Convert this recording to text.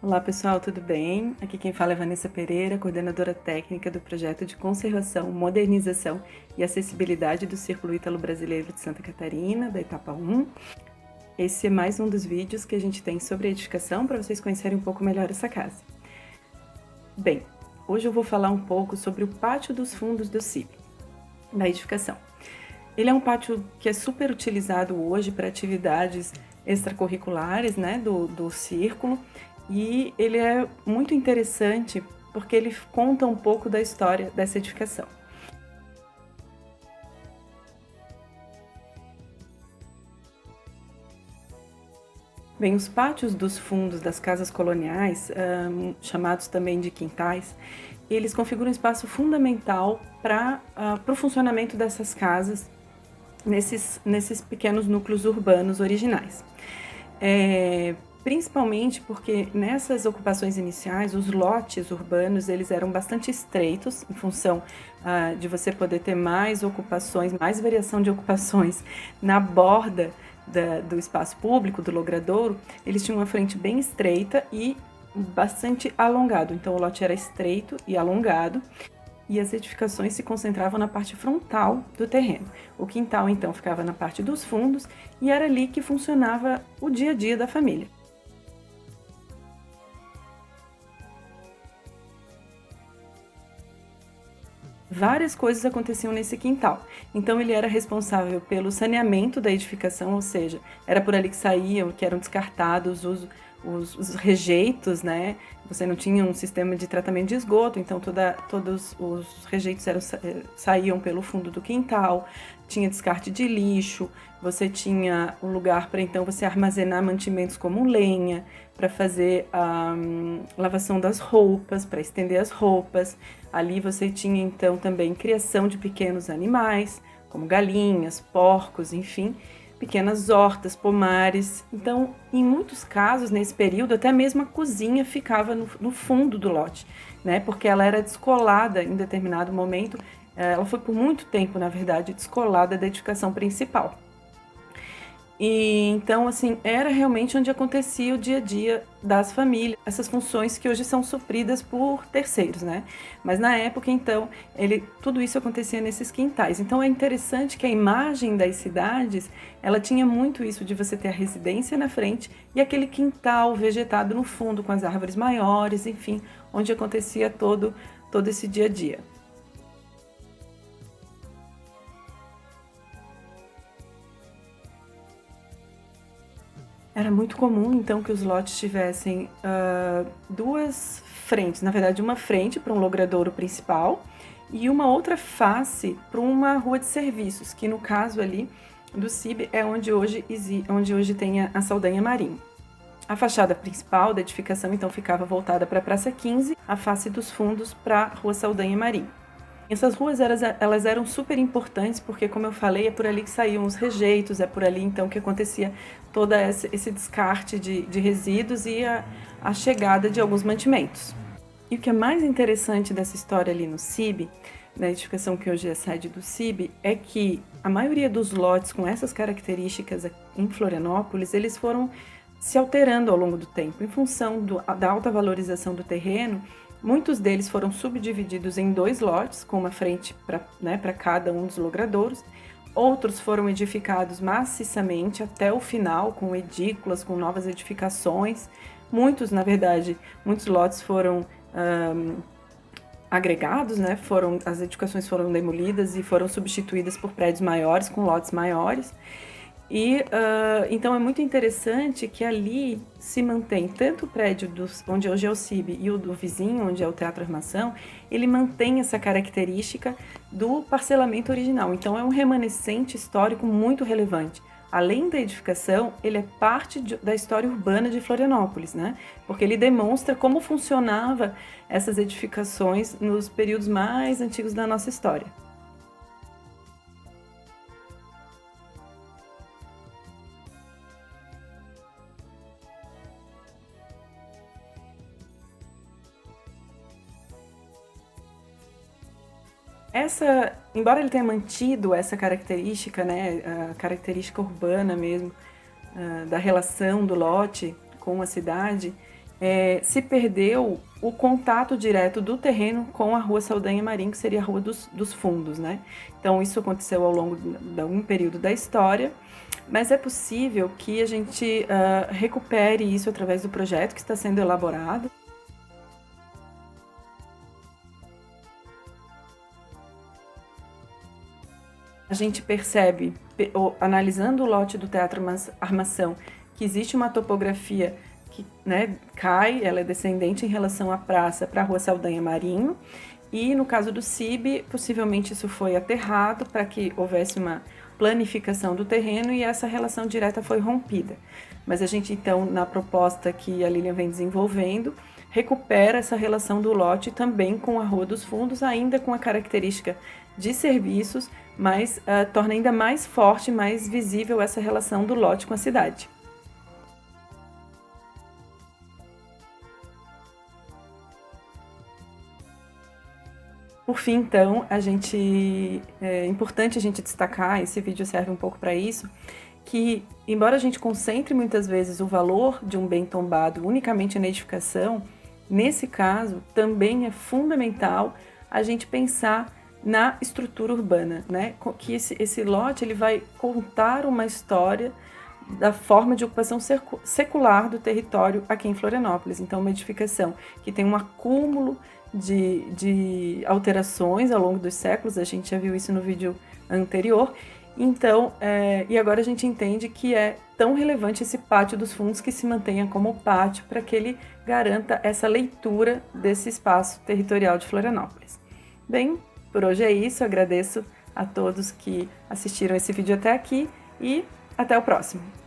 Olá pessoal, tudo bem? Aqui quem fala é Vanessa Pereira, coordenadora técnica do projeto de conservação, modernização e acessibilidade do Círculo Ítalo-Brasileiro de Santa Catarina, da etapa 1. Esse é mais um dos vídeos que a gente tem sobre a edificação para vocês conhecerem um pouco melhor essa casa. Bem, hoje eu vou falar um pouco sobre o pátio dos fundos do CIB, da edificação. Ele é um pátio que é super utilizado hoje para atividades extracurriculares, né, do círculo, e ele é muito interessante porque ele conta um pouco da história dessa edificação. Bem, os pátios dos fundos das casas coloniais, chamados também de quintais, eles configuram um espaço fundamental para o funcionamento dessas casas nesses pequenos núcleos urbanos originais. Principalmente porque nessas ocupações iniciais, os lotes urbanos eles eram bastante estreitos, em função de você poder ter mais ocupações, mais variação de ocupações na borda do espaço público, do logradouro. Eles tinham uma frente bem estreita e bastante alongado, então o lote era estreito e alongado, e as edificações se concentravam na parte frontal do terreno. O quintal, então, ficava na parte dos fundos e era ali que funcionava o dia a dia da família. Várias coisas aconteciam nesse quintal. Então ele era responsável pelo saneamento da edificação, ou seja, era por ali que saíam, que eram descartados os rejeitos, né? Você não tinha um sistema de tratamento de esgoto, então todos os rejeitos saíam pelo fundo do quintal, tinha descarte de lixo, você tinha um lugar para então você armazenar mantimentos como lenha, para fazer a lavação das roupas, para estender as roupas. Ali você tinha então também criação de pequenos animais, como galinhas, porcos, enfim, pequenas hortas, pomares. Então, em muitos casos, nesse período, até mesmo a cozinha ficava no fundo do lote, né? Porque ela era descolada em determinado momento. Ela foi por muito tempo, na verdade, descolada da edificação principal. E então, assim, era realmente onde acontecia o dia a dia das famílias, essas funções que hoje são supridas por terceiros, né? Mas na época, então, tudo isso acontecia nesses quintais. Então é interessante que a imagem das cidades, ela tinha muito isso de você ter a residência na frente e aquele quintal vegetado no fundo com as árvores maiores, enfim, onde acontecia todo esse dia a dia. Era muito comum, então, que os lotes tivessem duas frentes, na verdade, uma frente para um logradouro principal e uma outra face para uma rua de serviços, que no caso ali do CIB é onde hoje tem a Saldanha Marinho. A fachada principal da edificação, então, ficava voltada para a Praça 15, a face dos fundos para a Rua Saldanha Marinho. Essas ruas elas eram super importantes porque, como eu falei, é por ali que saíam os rejeitos, é por ali então que acontecia todo esse descarte de resíduos e a chegada de alguns mantimentos. E o que é mais interessante dessa história ali no CIB, na edificação que hoje é sede do CIB, é que a maioria dos lotes com essas características em Florianópolis, eles foram se alterando ao longo do tempo, em função da alta valorização do terreno. Muitos deles foram subdivididos em 2 lotes, com uma frente para cada um dos logradouros. Outros foram edificados maciçamente até o final, com edículas, com novas edificações. Muitos lotes foram agregados, né? As edificações foram demolidas e foram substituídas por prédios maiores, com lotes maiores. E então é muito interessante que ali se mantém tanto o prédio onde hoje é o CIB e o do vizinho, onde é o Teatro Armação, ele mantém essa característica do parcelamento original. Então é um remanescente histórico muito relevante. Além da edificação, ele é parte da história urbana de Florianópolis, né? Porque ele demonstra como funcionava essas edificações nos períodos mais antigos da nossa história. Embora ele tenha mantido essa característica, né, a característica urbana mesmo, da relação do lote com a cidade, se perdeu o contato direto do terreno com a Rua Saldanha Marim, que seria a Rua dos Fundos, né? Então, isso aconteceu ao longo de um período da história, mas é possível que a gente recupere isso através do projeto que está sendo elaborado. A gente percebe, analisando o lote do Teatro Armação, que existe uma topografia que, né, cai, ela é descendente em relação à praça para a Rua Saldanha Marinho, e no caso do CIB, possivelmente isso foi aterrado para que houvesse uma planificação do terreno e essa relação direta foi rompida. Mas a gente, então, na proposta que a Lilian vem desenvolvendo, recupera essa relação do lote também com a Rua dos Fundos, ainda com a característica de serviços, mas torna ainda mais forte, mais visível essa relação do lote com a cidade. Por fim, então, é importante a gente destacar, esse vídeo serve um pouco para isso, que embora a gente concentre muitas vezes o valor de um bem tombado unicamente na edificação, nesse caso também é fundamental a gente pensar na estrutura urbana, né? Que esse lote ele vai contar uma história da forma de ocupação secular do território aqui em Florianópolis. Então, uma edificação que tem um acúmulo de alterações ao longo dos séculos, a gente já viu isso no vídeo anterior. Então, e agora a gente entende que é tão relevante esse pátio dos fundos que se mantenha como pátio para que ele garanta essa leitura desse espaço territorial de Florianópolis. Bem, por hoje é isso, agradeço a todos que assistiram esse vídeo até aqui e até o próximo.